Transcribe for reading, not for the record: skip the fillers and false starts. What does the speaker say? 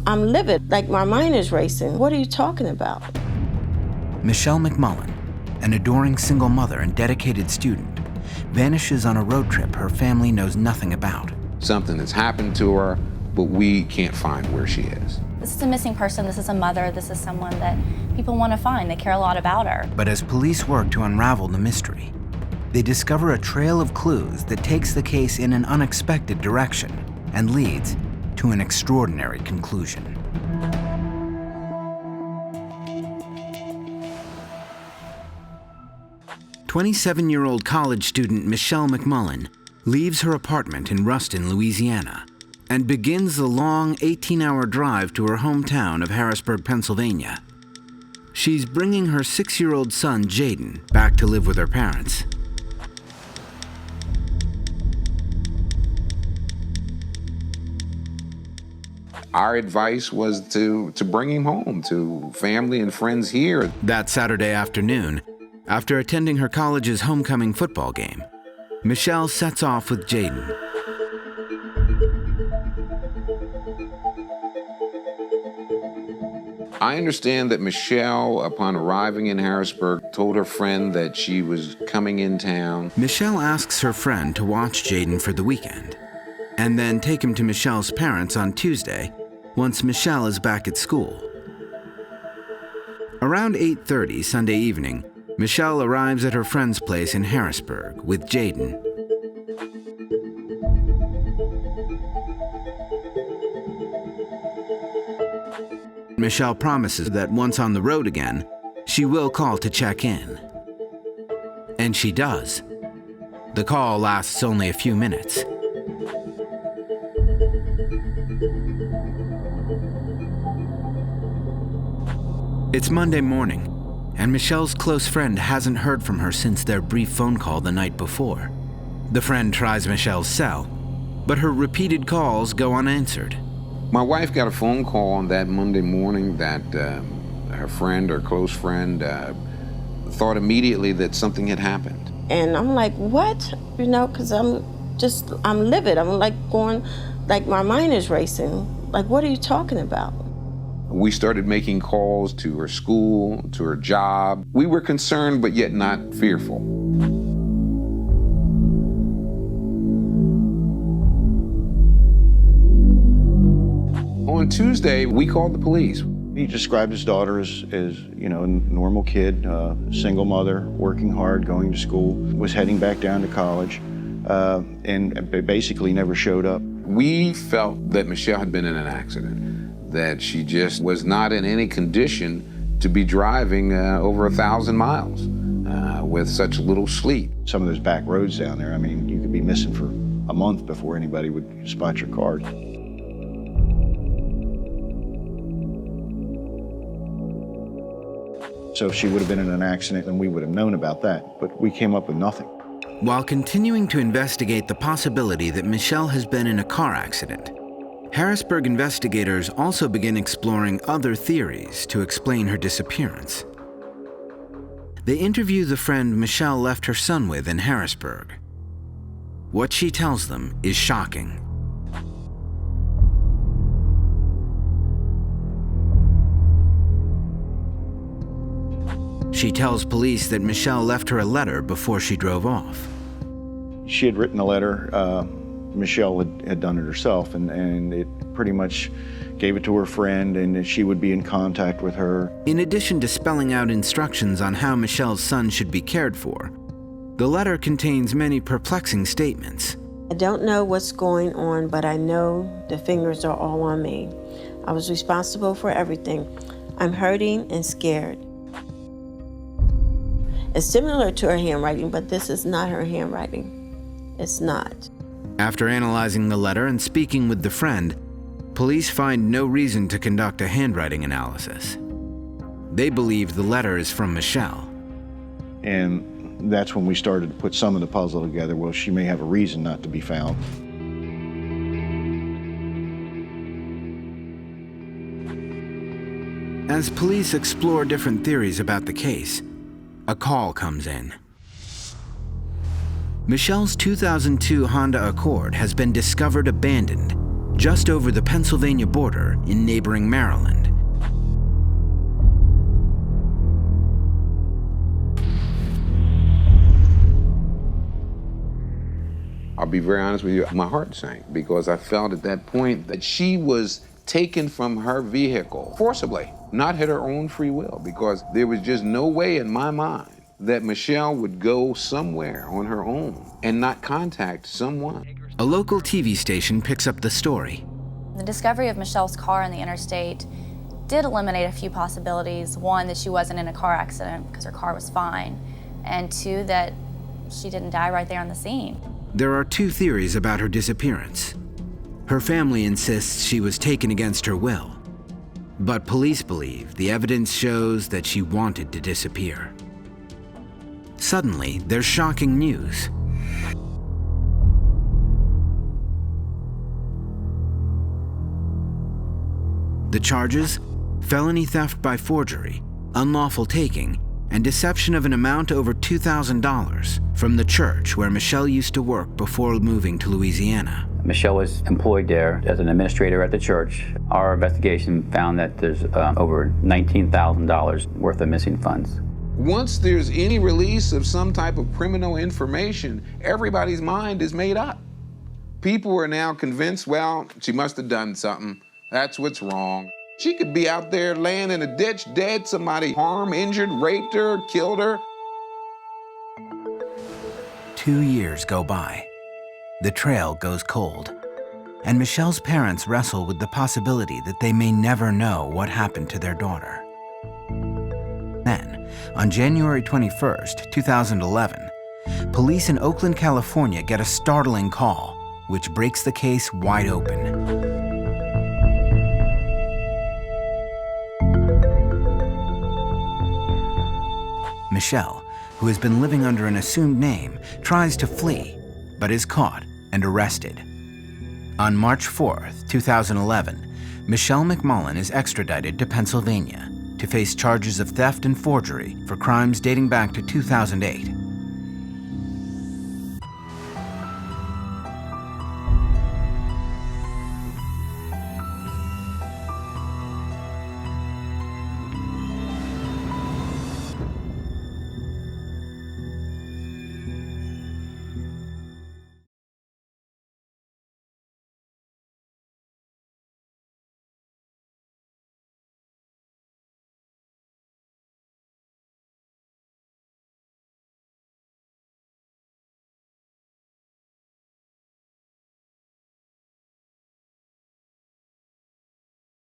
I'm livid, like my mind is racing. What are you talking about? Michelle McMullen, an adoring single mother and dedicated student, vanishes on a road trip her family knows nothing about. Something has happened to her, but we can't find where she is. This is a missing person, this is a mother, this is someone that people want to find. They care a lot about her. But as police work to unravel the mystery, they discover a trail of clues that takes the case in an unexpected direction and leads to an extraordinary conclusion. "27-year-old college student Michelle McMullen leaves her apartment in Ruston, Louisiana, and begins the long 18-hour drive to her hometown of Harrisburg, Pennsylvania. She's bringing her 6-year-old son, Jaden, back to live with her parents. Our advice was to bring him home to family and friends here. That Saturday afternoon, after attending her college's homecoming football game, Michelle sets off with Jaden. I understand that Michelle, upon arriving in Harrisburg, told her friend that she was coming in town. Michelle asks her friend to watch Jaden for the weekend, and then take him to Michelle's parents on Tuesday, once Michelle is back at school. Around 8:30 Sunday evening, Michelle arrives at her friend's place in Harrisburg with Jaden. Michelle promises that once on the road again, she will call to check in. And she does. The call lasts only a few minutes. It's Monday morning, and Michelle's close friend hasn't heard from her since their brief phone call the night before. The friend tries Michelle's cell, but her repeated calls go unanswered. My wife got a phone call on that Monday morning that her friend or close friend thought immediately that something had happened. And I'm like, what? You know, because I'm livid. I'm like going, like my mind is racing. Like, what are you talking about? We started making calls to her school, to her job. We were concerned, but yet not fearful. On Tuesday, we called the police. He described his daughter as you know, a normal kid, single mother, working hard, going to school, was heading back down to college, and basically never showed up. We felt that Michelle had been in an accident, that she just was not in any condition to be driving over 1,000 miles with such little sleep. Some of those back roads down there, I mean, you could be missing for a month before anybody would spot your car. So if she would have been in an accident, then we would have known about that, but we came up with nothing. While continuing to investigate the possibility that Michelle has been in a car accident, Harrisburg investigators also begin exploring other theories to explain her disappearance. They interview the friend Michelle left her son with in Harrisburg. What she tells them is shocking. She tells police that Michelle left her a letter before she drove off. She had written a letter. Michelle had done it herself, and it pretty much gave it to her friend, and she would be in contact with her. In addition to spelling out instructions on how Michelle's son should be cared for, the letter contains many perplexing statements. I don't know what's going on, but I know the fingers are all on me. I was responsible for everything. I'm hurting and scared. It's similar to her handwriting, but this is not her handwriting. It's not. After analyzing the letter and speaking with the friend, police find no reason to conduct a handwriting analysis. They believe the letter is from Michelle. And that's when we started to put some of the puzzle together. Well, she may have a reason not to be found. As police explore different theories about the case, a call comes in. Michelle's 2002 Honda Accord has been discovered abandoned just over the Pennsylvania border in neighboring Maryland. I'll be very honest with you, my heart sank because I felt at that point that she was taken from her vehicle forcibly, not at her own free will, because there was just no way in my mind that Michelle would go somewhere on her own and not contact someone. A local TV station picks up the story. The discovery of Michelle's car on the interstate did eliminate a few possibilities. One, that she wasn't in a car accident because her car was fine, and two, that she didn't die right there on the scene. There are two theories about her disappearance. Her family insists she was taken against her will, but police believe the evidence shows that she wanted to disappear. Suddenly, there's shocking news. The charges? Felony theft by forgery, unlawful taking, and deception of an amount over $2,000 from the church where Michelle used to work before moving to Louisiana. Michelle was employed there as an administrator at the church. Our investigation found that there's over $19,000 worth of missing funds. Once there's any release of some type of criminal information, everybody's mind is made up. People are now convinced, well, she must have done something. That's what's wrong. She could be out there laying in a ditch dead, somebody harmed, injured, raped her, killed her. 2 years go by. The trail goes cold, and Michelle's parents wrestle with the possibility that they may never know what happened to their daughter. Then, on January 21st, 2011, police in Oakland, California get a startling call, which breaks the case wide open. Michelle, who has been living under an assumed name, tries to flee, but is caught and arrested. On March 4th, 2011, Michelle McMullen is extradited to Pennsylvania to face charges of theft and forgery for crimes dating back to 2008.